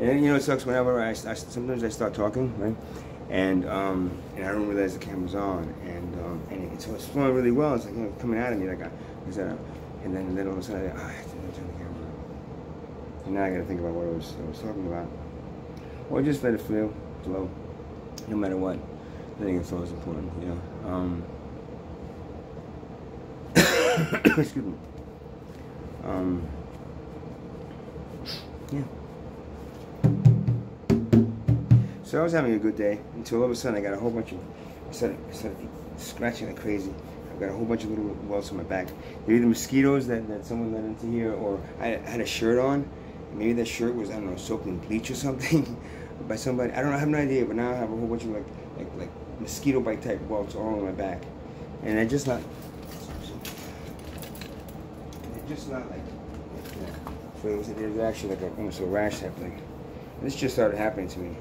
And you know, it sucks whenever sometimes I start talking, right? And I don't realize the camera's on, and it's flowing really well. It's like, you know, coming out of me like and then all of a sudden I have to turn the camera on. And now I got to think about what I was talking about, or just let it flow, no matter what. I think it flow is important, you know. Excuse me. Yeah. So I was having a good day until all of a sudden I got a whole bunch of, I started scratching like crazy. I've got a whole bunch of little welts on my back. They're either mosquitoes that someone let into here, or I had a shirt on. Maybe that shirt was, I don't know, soaked in bleach or something by somebody. I don't know, I have no idea, but now I have a whole bunch of like mosquito bite type welts all on my back. And they're just not like, yeah. So there's actually like almost a rash type thing. And this just started happening to me.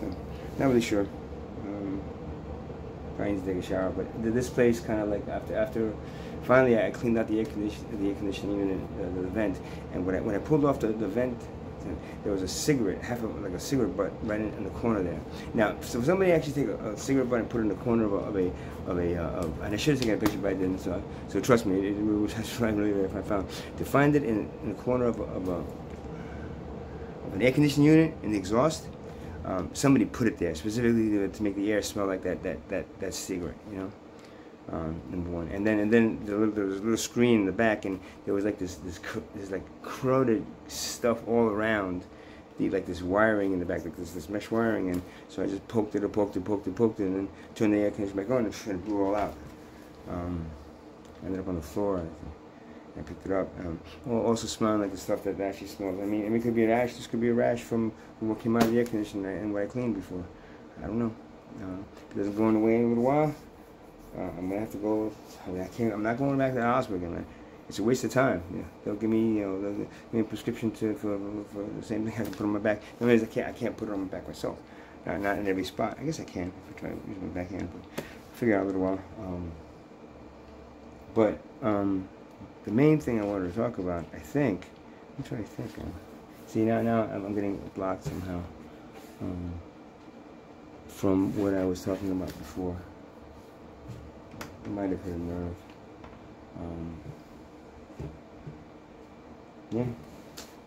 So, not really sure. Probably need to take a shower, but this place kind of like after finally I cleaned out the air conditioning unit, the vent, and when I pulled off the vent, there was a cigarette, like a cigarette butt right in the corner there. Now, so somebody actually take a cigarette butt and put it in the corner of and I should have taken a picture, but I didn't. So trust me, it was really if I found to find it in the corner of an air conditioning unit in the exhaust. Somebody put it there specifically to make the air smell like that cigarette, you know. Number one, and then there was a little screen in the back, and there was like this like corroded stuff all around, like this wiring in the back, like this mesh wiring, and so I just poked it, and then turned the air conditioner back on, and it blew all out. Ended up on the floor. I picked it up. Also smelling like the stuff that actually smells. I mean, it could be an ash. This could be a rash from what came out of the air conditioner and what I cleaned before. I don't know. If it doesn't go away in a little while, I'm gonna have to go. I mean, I'm not going back to the hospital again. Man. It's a waste of time. Yeah. They'll give me, they'll give me a prescription for the same thing I can put on my back. The thing is, I can't put it on my back myself. Not in every spot. I guess I can if I try to use my backhand, but I'll figure out a little while. The main thing I wanted to talk about, I think, I'm trying to think. See, now I'm getting blocked somehow from what I was talking about before. I might have hit a nerve. Yeah,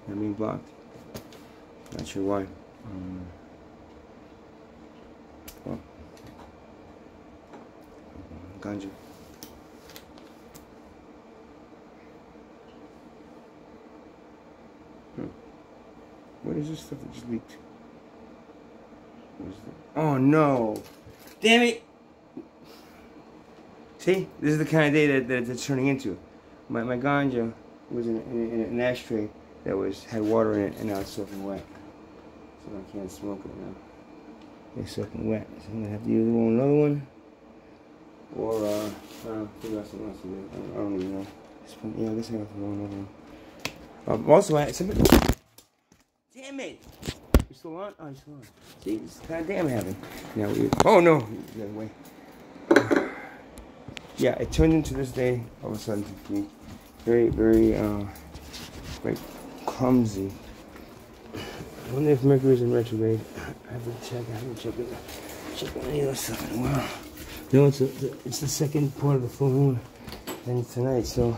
I'm being blocked. Not sure why. Well, ganja. What is this stuff that just leaked? What is that? Oh no! Damn it! See, this is the kind of day that it's turning into. My ganja was in an ashtray that had water in it, and now it's soaking wet. So I can't smoke it now. It's soaking wet, so I'm gonna have to either roll another one, or figure out something else to do. I don't even know. Yeah, I guess I have to roll another one. Also, I had somebody. Damn it! You still on? Oh, you're still on. See, this goddamn happened. Now oh no! The other way. Yeah, it turned into this day all of a sudden to be very, very clumsy. I wonder if Mercury's in retrograde. I haven't checked any of that stuff in a while. No, it's the second part of the full moon, and tonight. So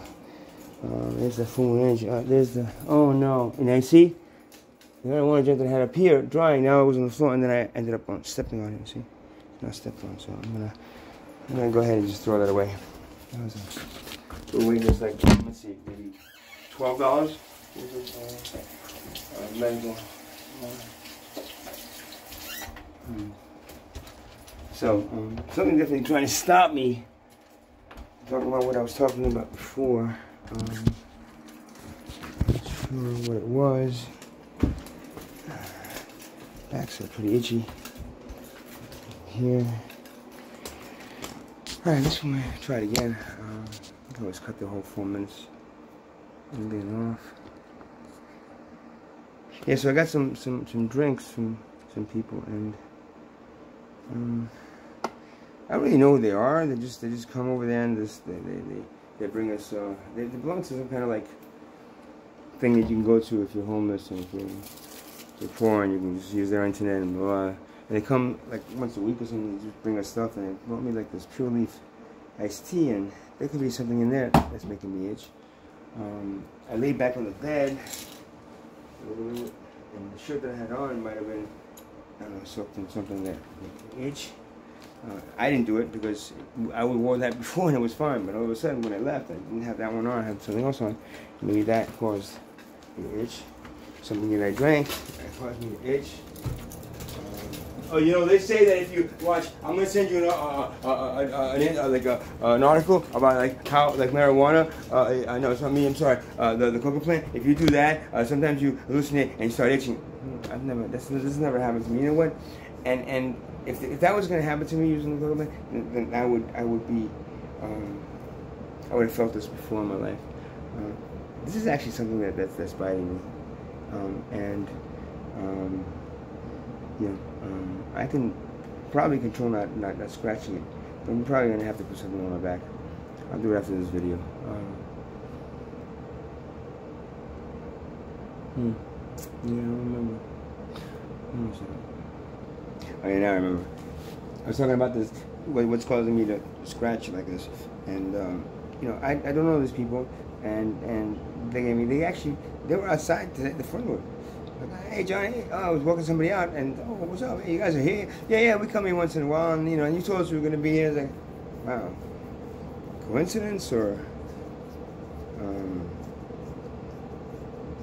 there's the full moon energy. There's the no, and I see. The other one that I had up here drying. Now it was on the floor, and then I ended up stepping on it. See, not stepped on. So I'm gonna go ahead and just throw that away. That was the weight is like, let's see, maybe $12. Medical. So something definitely trying to stop me talking about what I was talking about before. Not sure what it was. Backs are pretty itchy here. Alright, this one I try it again. I can always cut the whole 4 minutes and get it off. Yeah, so I got some drinks from some people, and I don't really know who they are. They just come over there and they bring us. They belong to some kind of like thing that you can go to if you're homeless and if you're poor, and you can just use their internet and blah. And they come like once a week or something, they just bring us stuff, and they brought me like this Pure Leaf iced tea, and there could be something in there that's making me itch. I laid back on the bed, and the shirt that I had on might have been, I don't know, soaked in something that made me itch. I didn't do it because I wore that before and it was fine, but all of a sudden when I left, I didn't have that one on, I had something else on. Maybe that caused the itch. Something that I drank that caused me to itch. Oh, you know, they say that if you watch, I'm gonna send you an article about like how like marijuana. I know it's not me. I'm sorry. The coca plant. If you do that, sometimes you hallucinate and you start itching. I've never. This never happened to me. You know what? And if that was gonna happen to me using the coca plant, then I would be. I would have felt this before in my life. This is actually something that's biting me, yeah. I can probably control not scratching it, but I'm probably going to have to put something on my back. I'll do it after this video. Yeah, I don't remember. Oh yeah, now I remember. I was talking about this, what's causing me to scratch like this, and you know, I don't know these people, and they were outside the front door. Like, hey Johnny, I was walking somebody out, and oh, what's up? Hey, you guys are here? Yeah, we come here once in a while, and you know, and you told us we were gonna be here. It's like, wow, coincidence or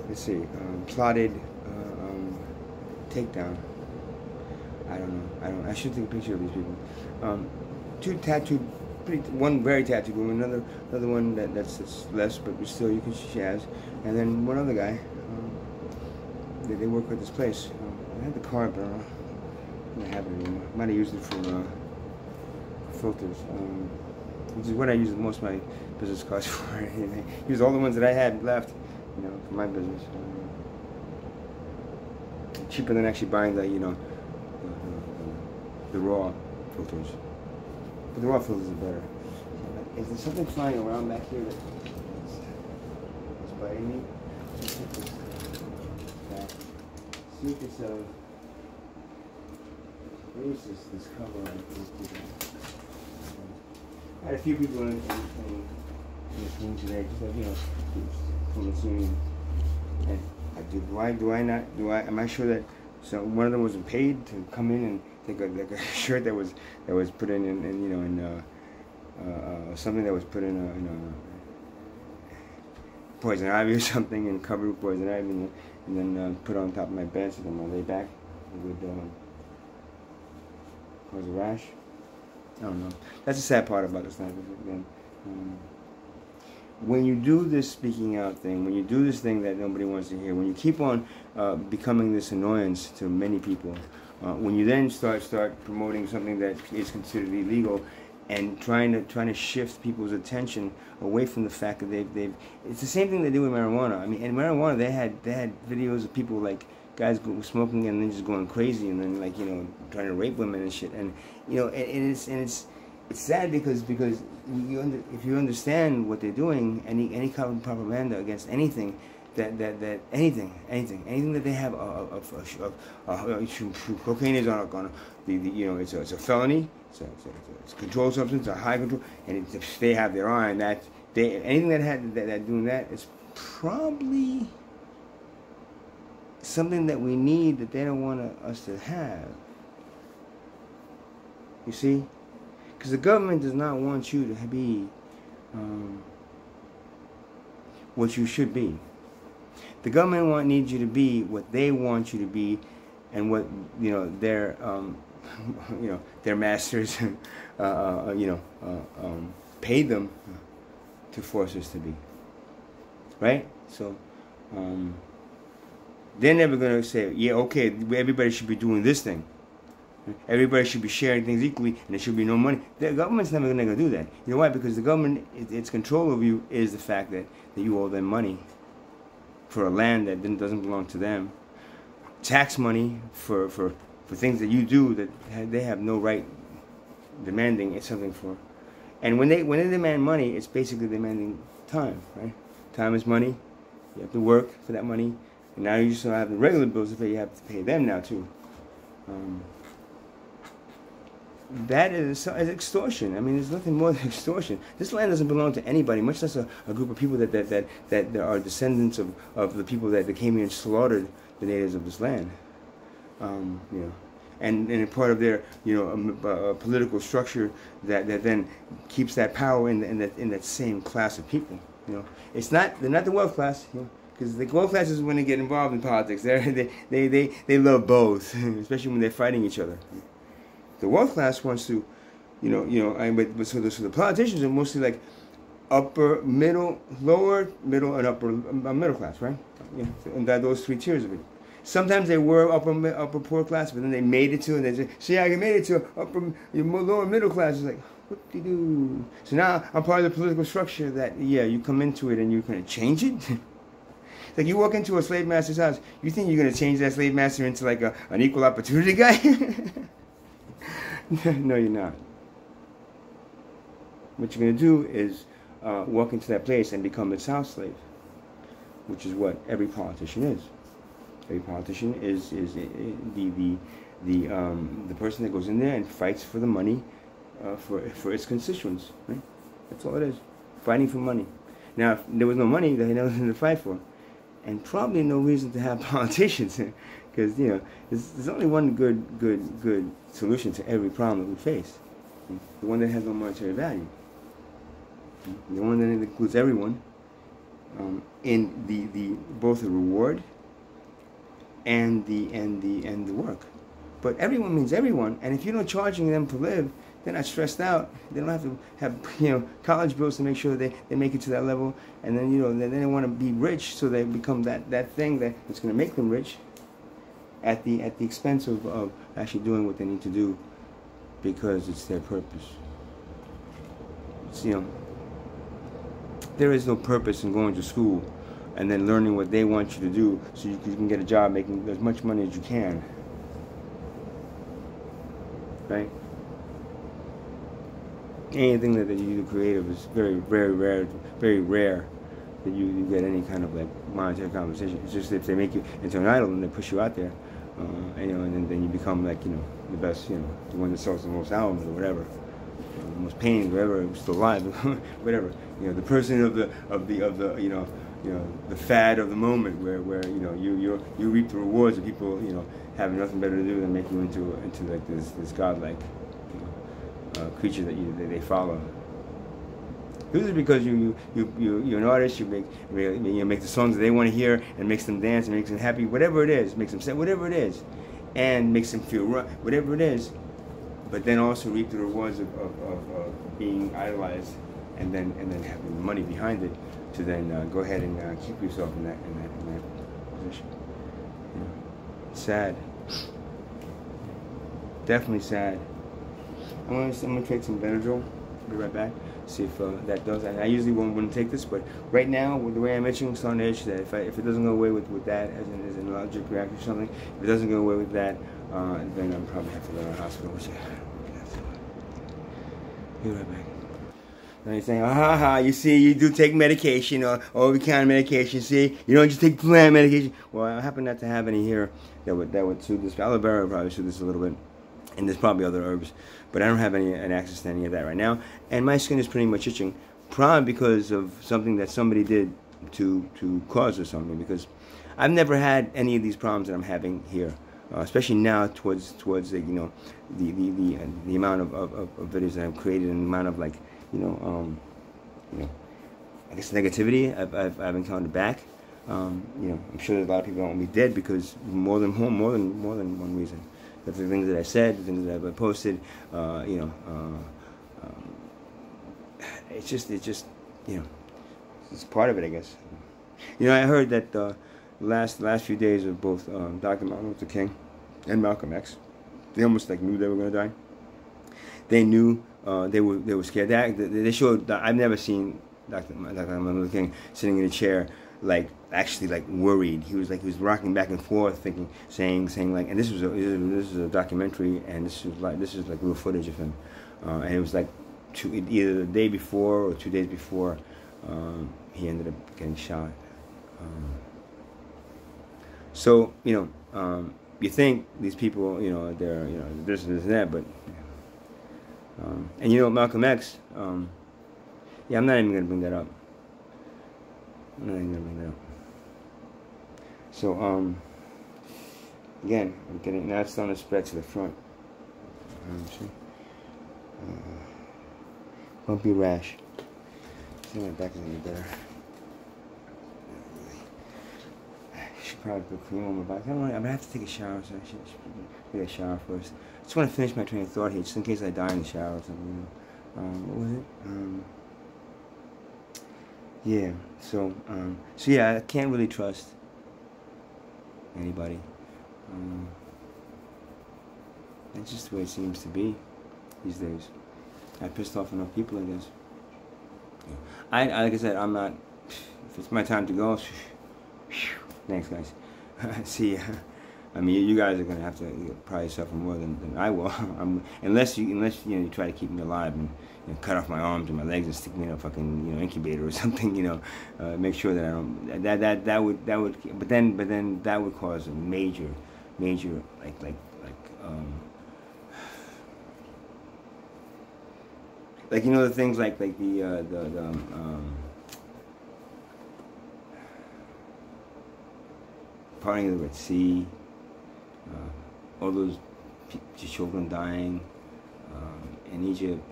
let's see, plotted takedown. I don't know. I should take a picture of these people. Two tattooed, one very tattooed woman, another one that's less, but still she has, and then one other guy. They work at this place. I had the card, but I don't have it anymore. I might have used it for filters, which is what I use most of my business cards for. I use all the ones that I had left, you know, for my business. Cheaper than actually buying the raw filters. But the raw filters are better. Is there something flying around back here that's biting me? See if it's what is this cover on it? I had a few people in this room today, just like, you know, from the scene. And am I sure that one of them wasn't paid to come in and take a shirt that was put in you know, in something that was put in poison ivy or something, and covered with poison ivy, and then put on top of my bed so that when I lay back it would cause a rash. I don't know. That's the sad part about this life. When you do this speaking out thing, when you do this thing that nobody wants to hear, when you keep on becoming this annoyance to many people, when you then start promoting something that is considered illegal, and trying to shift people's attention away from the fact that it's the same thing they do with marijuana. I mean, in marijuana they had videos of people, like guys smoking and then just going crazy, and then, like, you know, trying to rape women and shit. And you know, it's sad because if you understand what they're doing, any kind of propaganda against anything, that anything that they have cocaine is on you know, it's a felony. It's a controlled substance, a high control, and if they have their eye on that, anything that doing that is probably something that we need that they don't want us to have. You see, because the government does not want you to be what you should be. The government needs you to be what they want you to be, and what, you know, their you know, their masters paid them to force us to be. Right? So they're never going to say, yeah, okay, everybody should be doing this thing. Everybody should be sharing things equally, and there should be no money. The government's never going to do that. You know why? Because the government, its control of you is the fact that you owe them money for a land that doesn't belong to them. Tax money for things that you do that they have no right demanding something for. And when they demand money, it's basically demanding time, right? Time is money, You have to work for that money, and now you just don't have the regular bills to pay. You have to pay them now too. That is extortion. I mean, there's nothing more than extortion. This land doesn't belong to anybody, much less a group of people that are descendants of the people that came here and slaughtered the natives of this land. You know, and part of their political structure that then keeps that power in that same class of people. You know, they're not the wealth class. You know, because the wealth class is when they get involved in politics. They love both, especially when they're fighting each other. The wealth class wants to, but so the politicians are mostly like upper, middle, lower, middle, and upper middle class, right? Yeah, and those three tiers of it. Sometimes they were upper poor class, but then they made it to, and they say, "See, I made it to lower middle class." It's like, what do you do? So now I'm part of the political structure that, you come into it and you're going to change it. Like you walk into a slave master's house, you think you're going to change that slave master into like an equal opportunity guy? No, you're not. What you're going to do is walk into that place and become its house slave, which is what every politician is. Every politician is the person that goes in there and fights for the money for its constituents. Right? That's all it is. Fighting for money. Now, if there was no money, they had nothing to fight for, and probably no reason to have politicians. Because there's only one good solution to every problem that we face. The one that has no monetary value. The one that includes everyone in the both the reward and the work. But everyone means everyone, and if you're not charging them to live, they're not stressed out. They don't have to have college bills to make sure they make it to that level, and then then they want to be rich, so they become that thing that's going to make them rich. At the expense of actually doing what they need to do, because it's their purpose. It's, there is no purpose in going to school and then learning what they want you to do so you can get a job making as much money as you can. Right? Anything that you do creative is very, very rare that you get any kind of like monetary compensation. It's just if they make you into an idol and they push you out there. And then you become like the best, the one that sells the most albums or whatever, the most paintings, whatever, still alive, whatever. The person of the the fad of the moment where you reap the rewards of people having nothing better to do than make you into like this godlike creature that they follow. This is because you're an artist. You make the songs that they want to hear, and makes them dance, and makes them happy. Whatever it is, makes them say whatever it is, and makes them feel right. Whatever it is, but then also reap the rewards of being idolized, and then having the money behind it to then go ahead and keep yourself in that position. Sad. Definitely sad. I'm gonna take some Benadryl. I'll be right back. See if that does. I usually wouldn't take this, but right now, with the way I'm itching, it's on edge. That if it doesn't go away with that, as an allergic reaction or something, if it doesn't go away with that, then I'm probably have to go to the hospital. Which be right back. Now you're saying, you see, you do take medication or over-the-counter medication. See, you don't just take plant medication. Well, I happen not to have any here that would soothe this. Aloe vera would probably soothe this a little bit. And there's probably other herbs, but I don't have any access to any of that right now. And my skin is pretty much itching, probably because of something that somebody did to cause or something. Because I've never had any of these problems that I'm having here, especially now towards the the amount of videos that I've created and the amount of like I guess negativity I've encountered back. I'm sure that a lot of people don't want me dead because more than one reason. The things that I said, the things that I've posted, it's just it's part of it, I guess. I heard that the last few days of both Dr. Martin Luther King and Malcolm X, they almost like knew they were going to die. They knew they were scared. They showed. I've never seen Dr. Martin Luther King sitting in a chair actually worried. He was rocking back and forth, saying like, and this is a documentary, and this is like real footage of him, and it was like either the day before or 2 days before he ended up getting shot. So, you think these people, they're, this and that, but, and Malcolm X, yeah, I'm not even going to bring that up. I'm not even going to bring that up. So, again, I'm getting, now it's starting to spread to the front. See? Bumpy rash. I think my back is going to be better. Should probably put cream on my back. I don't know, I'm going to have to take a shower, so I should take a shower first. I just want to finish my train of thought here, just in case I die in the shower or something, what was it? Yeah, so yeah, I can't really trust anybody. That's just the way it seems to be these days. I pissed off enough people, I guess. Like I said, I'm not, if it's my time to go, thanks guys. See, I mean, you guys are gonna have to probably suffer more than I will. Unless you try to keep me alive and cut off my arms and my legs and stick me in a fucking incubator or something. Make sure that I don't. That would. But then that would cause a major the things like the parting of the Red Sea, all those children dying in Egypt,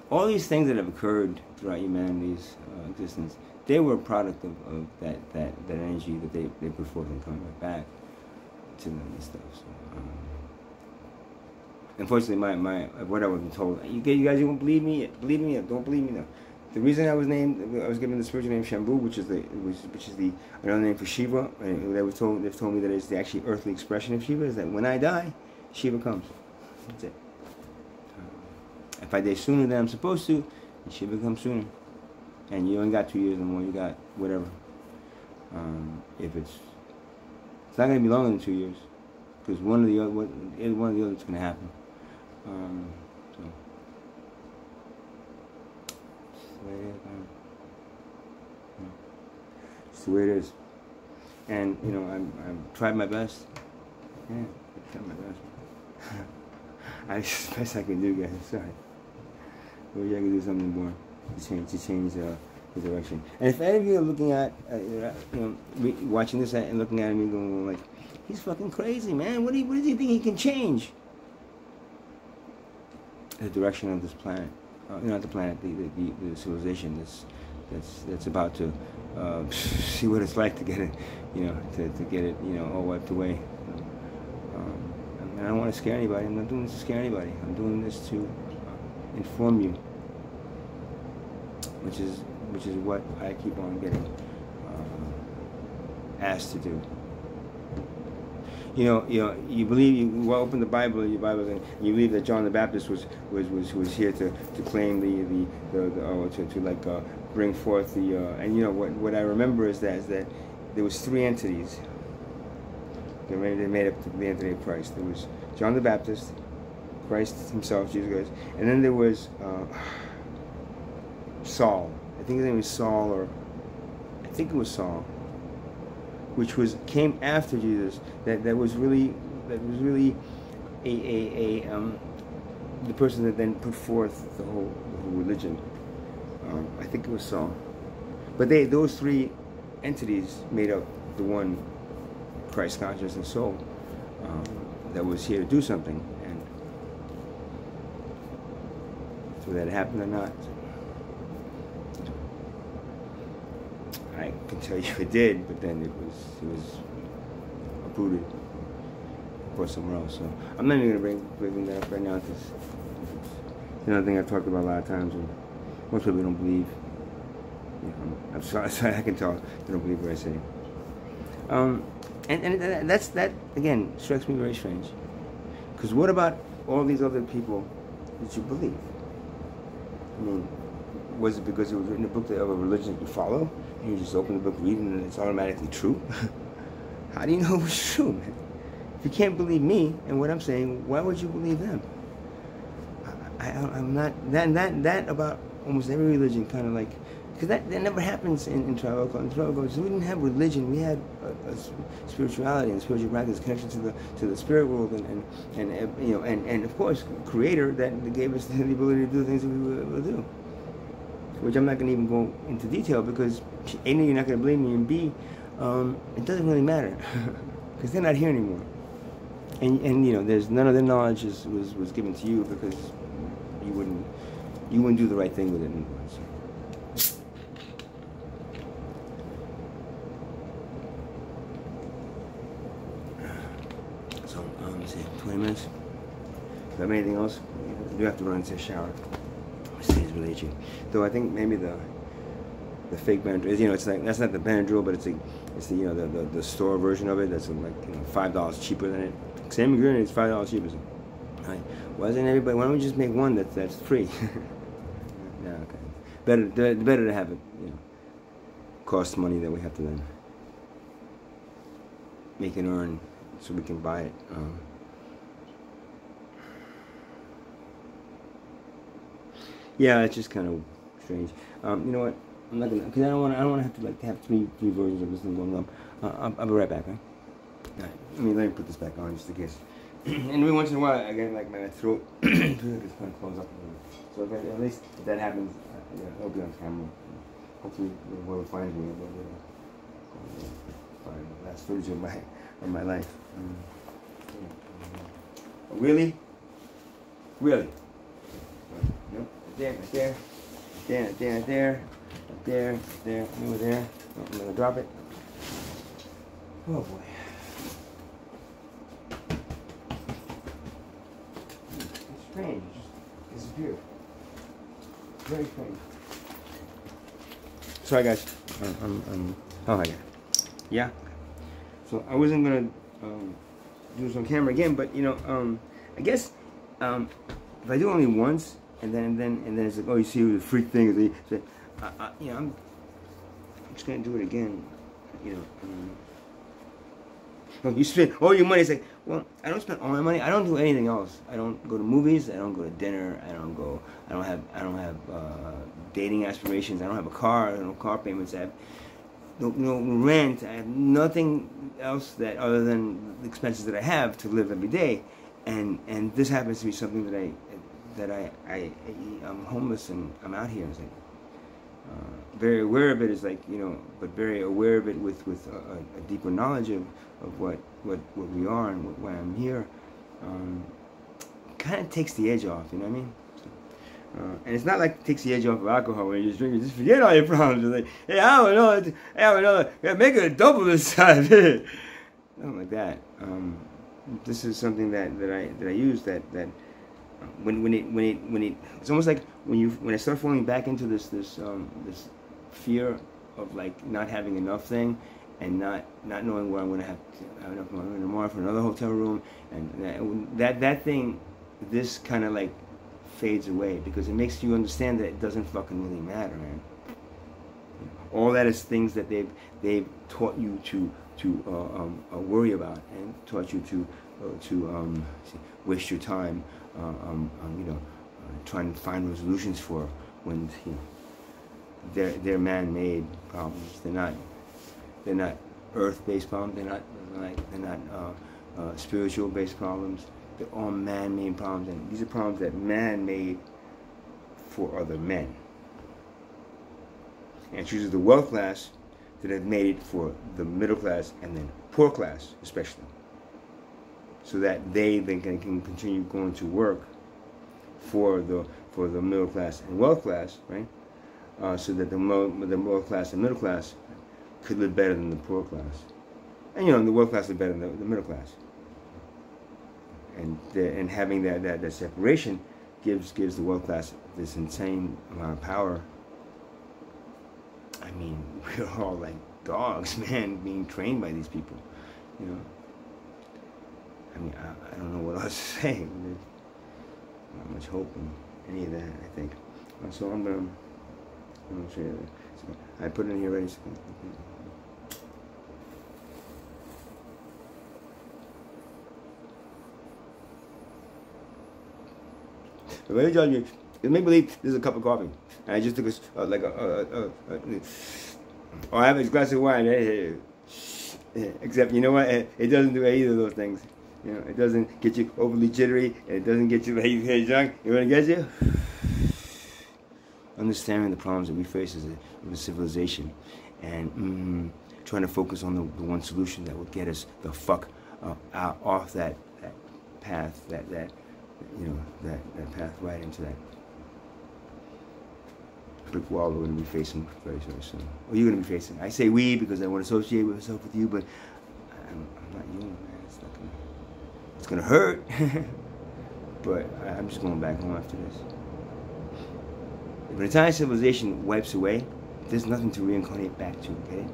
all these things that have occurred throughout humanity's existence, they were a product of that energy that they put forth and coming right back to them and stuff. So, unfortunately, my what I was told, you guys won't believe me. Believe me, don't believe me now. The reason I was given the spiritual name Shambhu, which is the another name for Shiva, and they've told me that it's the actually earthly expression of Shiva, is that when I die, Shiva comes. That's it. If I die sooner than I'm supposed to, Shiva comes sooner. And you ain't got 2 years no more. You got whatever. If it's not gonna be longer than 2 years, because one of the other is gonna happen. So. It's the way it is. And I've tried my best. Yeah, I've tried my best. It's the best I can do, guys. Sorry. Maybe I can do something more to change the direction. And if any of you are looking at, watching this and looking at me going like, he's fucking crazy, man. What does he think he can change? The direction of this planet. Not the planet, the civilization that's about to see what it's like to get it, to get it, all wiped away. And I don't want to scare anybody. I'm not doing this to scare anybody. I'm doing this to inform you, which is what I keep on getting asked to do. You believe, you open the Bible, and you believe that John the Baptist was here to claim to bring forth the and what I remember is that there was 3 entities. They made up the entity of Christ. There was John the Baptist, Christ himself, Jesus Christ, and then there was Saul. I think his name was Saul, or I think it was Saul, which came after Jesus. That was really the person that then put forth the whole religion. I think it was Saul, but those 3 entities made up the one Christ conscious and soul that was here to do something, and so that it happened or not, I can tell you it did, but then it was uprooted, of course, somewhere else. So I'm not even going to bring that up right now, because it's another thing I've talked about a lot of times, and most people don't believe. I'm sorry, I can tell they don't believe what I say. And that again strikes me very strange, because what about all these other people that you believe? I mean, was it because it was written in a book of a religion that you follow, and you just open the book, read it, and it's automatically true? How do you know it was true, man? If you can't believe me and what I'm saying, why would you believe them? I'm not that about almost every religion kind because that never happens in tribal culture. In tribal culture, we didn't have religion. We had a spirituality and spiritual practice, connection to the spirit world, and of course, Creator that gave us the ability to do things that we will do. Which I'm not going to even go into detail because A, you're not going to believe me, and B, it doesn't really matter because they're not here anymore. And there's none of their knowledge was given to you because you wouldn't do the right thing with it anymore. So let's see, 20 minutes. Do you have anything else? You have to run into a shower. This is really itchy. Though I think maybe the fake Benadryl is, it's like, that's not the Benadryl, but it's the store version of it that's like $5 cheaper than it. Same ingredient, it's $5 cheaper. Right? Why don't we just make one that's free? Yeah, okay. Better to have it, cost money that we have to then make it earn so we can buy it. Yeah, it's just kind of strange. You know what? I'm not gonna, because I don't want to have to have three versions of this thing going on. I'll be right back, right? All right. Let me put this back on just in case. And every once in a while, I get like my throat is kind of close up. So at least if that happens, it'll be on camera. Hopefully, whoever finds me, will find the last footage of my life. Really? Really? Nope. There, over there. I'm gonna drop it. Oh boy. It's strange. It just disappeared. Very strange. Sorry guys. Oh my god. Yeah. So I wasn't gonna do this on camera again, but I guess if I do only once. And then it's like, oh, you see the freak thing. So, I'm just gonna do it again. Oh, you spend all your money. It's like, well, I don't spend all my money. I don't do anything else. I don't go to movies. I don't go to dinner. I don't have dating aspirations. I don't have a car. I don't have car payments. I have no rent. I have nothing else other than the expenses that I have to live every day. And this happens to be something that I'm homeless and I'm out here. It's like, very aware of it is like, but very aware of it with a deeper knowledge of what we are and why I'm here. Kind of takes the edge off, you know what I mean? And it's not like it takes the edge off of alcohol where you just drink, you just forget all your problems. It's like, hey, I don't know, make it a double this time. Nothing like that. This is something that I use that when it it's almost like when I start falling back into this fear of like not having enough thing and not knowing where I'm going to have enough money tomorrow for another hotel room, and that thing, this kind of like fades away because it makes you understand that it doesn't fucking really matter, man. All that is things that they've taught you to worry about and taught you to waste your time trying to find resolutions for when they're man-made problems. They're not earth-based problems. They're not spiritual-based problems. They're all man-made problems, and these are problems that man made for other men. And it chooses the wealth class that have made it for the middle class and then poor class, especially, so that they then can continue going to work for the middle class and wealth class, right? So that the middle class and middle class could live better than the poor class, and the wealth class live better than the middle class. And having that separation gives the wealth class this insane amount of power. I mean, we're all like dogs, man, being trained by these people, I mean, I don't know what else to say. There's not much hope in any of that, I think. So I'm gonna show you that. So I put it in here ready. Let me tell you, make believe this is a cup of coffee. and I just took I have a glass of wine. Except, you know what? It doesn't do either of those things. You know, it doesn't get you overly jittery, and it doesn't get you drunk. You want to get you? Understanding the problems that we face as a civilization, and trying to focus on the one solution that will get us the fuck out off that path, that path right into that brick wall we're going to be facing very, very soon. Or you're going to be facing. I say we because I want to associate myself with you, but I'm not you, man. It's going to hurt. But I'm just going back home after this. If an entire civilization wipes away, there's nothing to reincarnate back to, okay?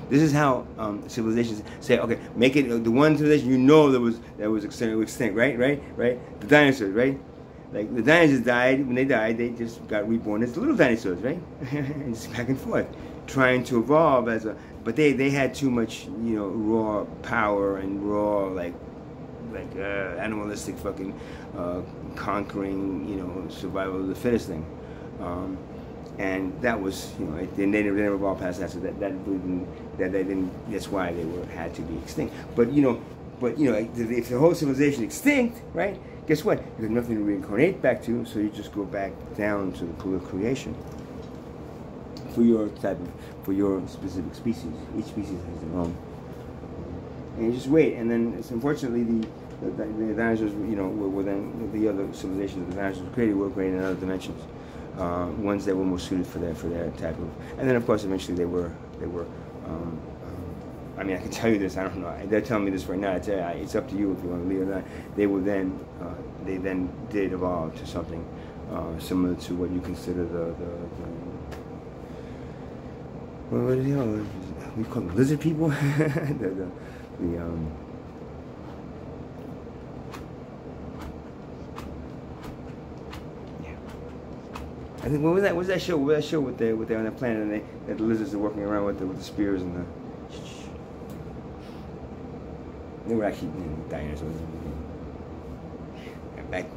This is how civilizations say, okay, make it the one civilization you know that was extinct, right? The dinosaurs, right? Like the dinosaurs died. When they died, they just got reborn as little dinosaurs, right? And just back and forth, trying to evolve but they had too much, raw power and raw like animalistic fucking conquering, survival of the fittest thing. And that was, they never evolved past that, so that's why they had to be extinct. But if the whole civilization extinct, right? Guess what? There's nothing to reincarnate back to, so you just go back down to the pool of creation for your specific species. Each species has their own, and you just wait. And then, unfortunately, the dinosaurs, were then the other civilizations the dinosaurs created were created in other dimensions. Ones that were more suited for their type of, and then of course eventually they were. I mean, I can tell you this. I don't know. They're telling me this right now. I tell you, it's up to you if you want to believe it or not. They then did evolve to something similar to what you consider what do we call them, lizard people? I think what was that show? What was that show with they're on that planet and that the lizards are walking around with the spears and the. They were actually dinosaurs.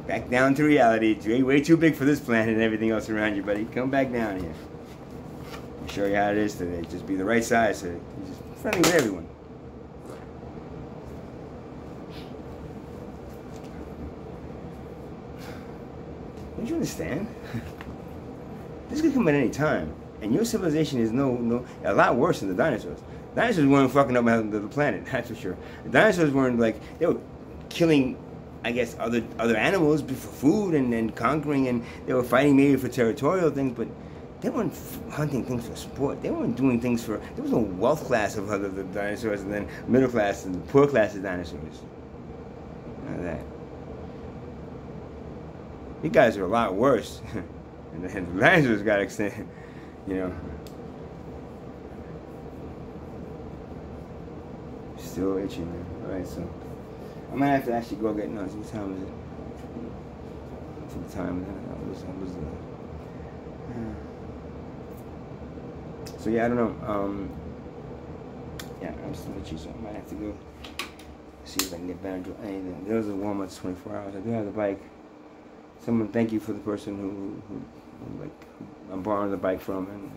Back down to reality. It's way too big for this planet and everything else around you, buddy. Come back down here. I'll show you how it is today. Just be the right size so you're just friendly with everyone. Don't you understand? This could come at any time, and your civilization is a lot worse than the dinosaurs. Dinosaurs weren't fucking up the planet, that's for sure. The dinosaurs weren't they were killing, I guess, other animals for food and conquering, and they were fighting maybe for territorial things, but they weren't hunting things for sport. They weren't doing things there was no wealth class of other the dinosaurs, and then middle class and poor class of dinosaurs. None of that. You guys are a lot worse. And the dinosaurs got extinct, Still itching, man. Alright, so I might have to actually go get nuts. What time is it? For the time so yeah, I don't know. Yeah, I'm still itchy, so I might have to go see if I can get better to anything. There was a Walmart's 24 hours. I do have the bike. Someone, thank you for the person who I'm borrowing the bike from, and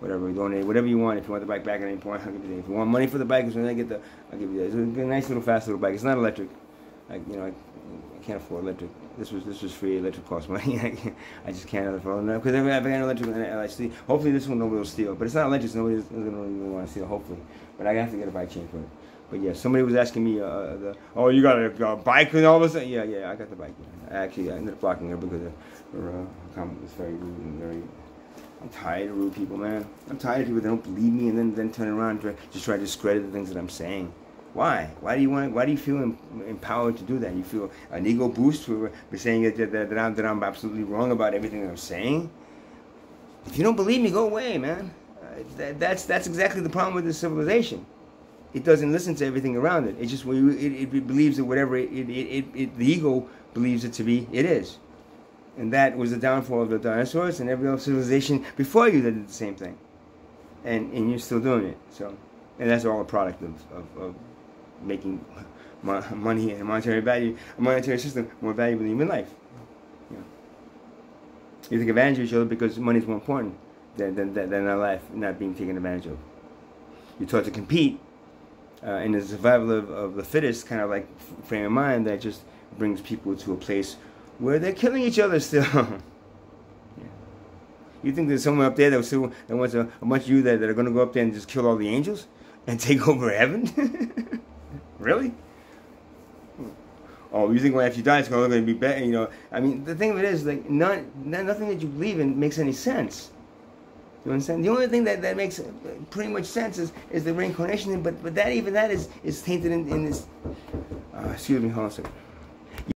whatever, donate whatever you want. If you want the bike back at any point, I'll give you that. If you want money for the bike, I'll give you that. It's a nice little fast little bike. It's not electric. I can't afford electric. This was free. Electric costs money. I just can't afford it because if I got electric, hopefully this one nobody will steal. But it's not electric, so nobody's gonna really want to steal. Hopefully, but I have to get a bike chain for it. But yeah, somebody was asking me, oh, you got a bike and all of a sudden? Yeah, I got the bike. I ended up blocking her because her comment was very rude and very. I'm tired of rude people, man. I'm tired of people that don't believe me and then turn around and just try to discredit the things that I'm saying. Why? Why do you feel empowered to do that? You feel an ego boost for saying that I'm absolutely wrong about everything that I'm saying? If you don't believe me, go away, man. That's exactly the problem with this civilization. It doesn't listen to everything around it. It just it believes that whatever the ego believes it to be, it is. And that was the downfall of the dinosaurs and every other civilization before you that did the same thing. And you're still doing it. So, and that's all a product of making money and monetary system more valuable than human life. You take advantage of each other because money is more important than our life not being taken advantage of. You're taught to compete in the survival of the fittest kind of like frame of mind that just brings people to a place where they're killing each other still. Yeah. You think there's someone up there that wants a bunch of you that are going to go up there and just kill all the angels and take over heaven? Really? Oh, you think well, if you die, it's going to be better? You know, I mean, the thing of it is, like, nothing that you believe in makes any sense. You understand? The only thing that makes pretty much sense is the reincarnation thing, but that is tainted in this. Excuse me, hold on a second.